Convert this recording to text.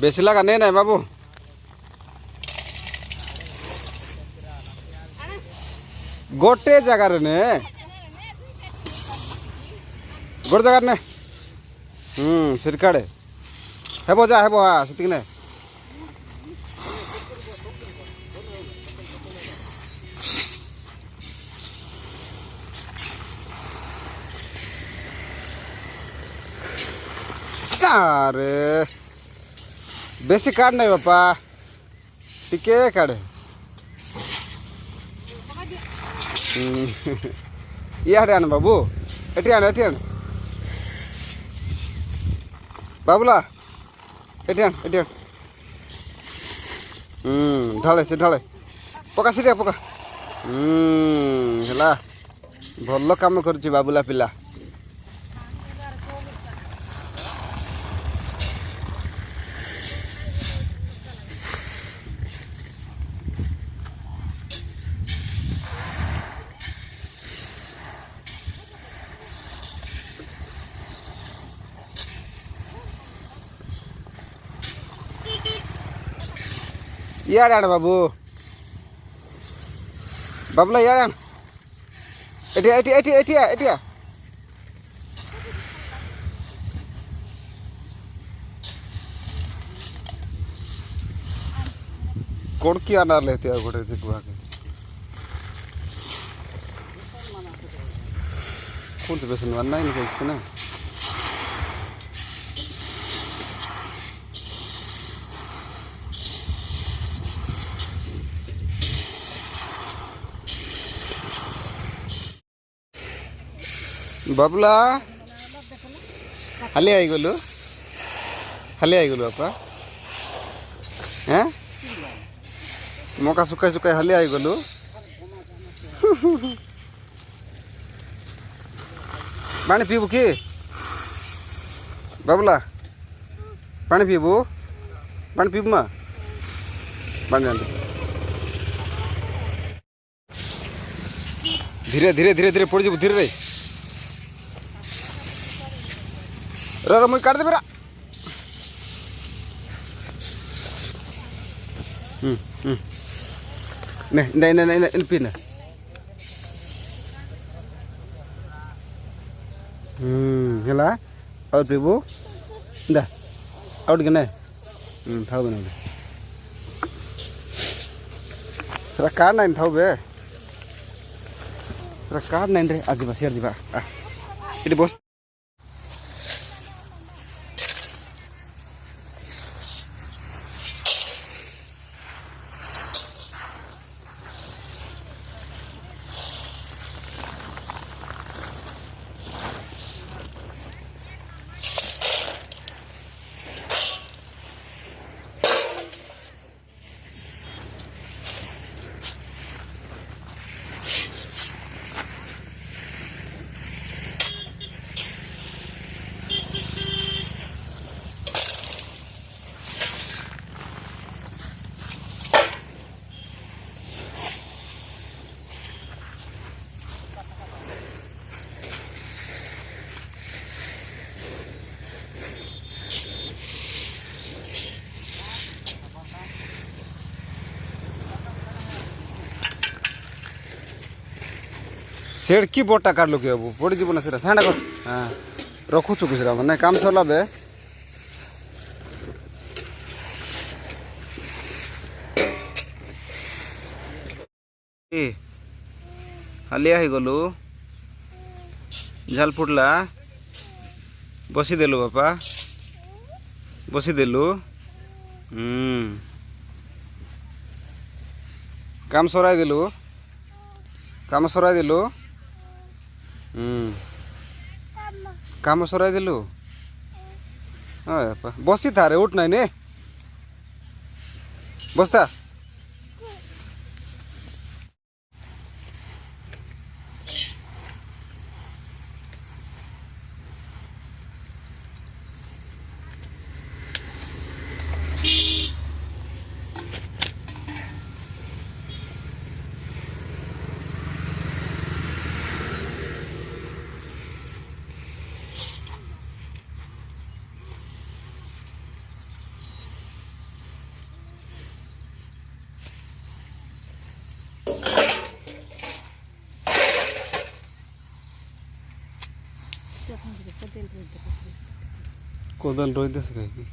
बेसी लगा नहीं ना बाबू गोटे जगार ने गोटे जगार ने सिरकाड़े हेबो जा हेबो हाँ से ने अरे बेसी काट नहीं बापा टिके काटे इे आने बाबू एटी आने बाबूला एटी आन ढाले से ढाले पका सीटा पका है भल कम कर बाबूला पिला इे बाबू बाबूला इे एटिया एटिया एटिया एटिया एटिया कोड़की आना लेते हैं गोटे से बुआ के कौन से बेसन बनना ही नहीं कहीं ना बाबूला हाली आई गलु बापा हैं मका सुखाई सुखाई हाली आई गलु पानी पीबू कि बाबूला पानी पीबू माँ पानी धीरे धीरे धीरे धीरे पड़ जाबू धीरे रे रो मुझे काट दे मेरा नहीं नहीं नहीं नहीं पीना हेला और पीबू दा आउट के नहीं थाव बना सरा काट नहीं थाव बे सरा काट नहीं रे आज बस यार दिबा इधर बस सेड की बोटा काट लो कि अब पड़ जीवन से साढ़ा कर हाँ रखुचु कि मैंने काम सरला बे हालिया ही गलु झाल फुटला बसी देलु बापा बसी देलु काम सराई देलु काम सराई देलु बसी थारे उठ नहीं ने बसता कोदल रोहितच काय की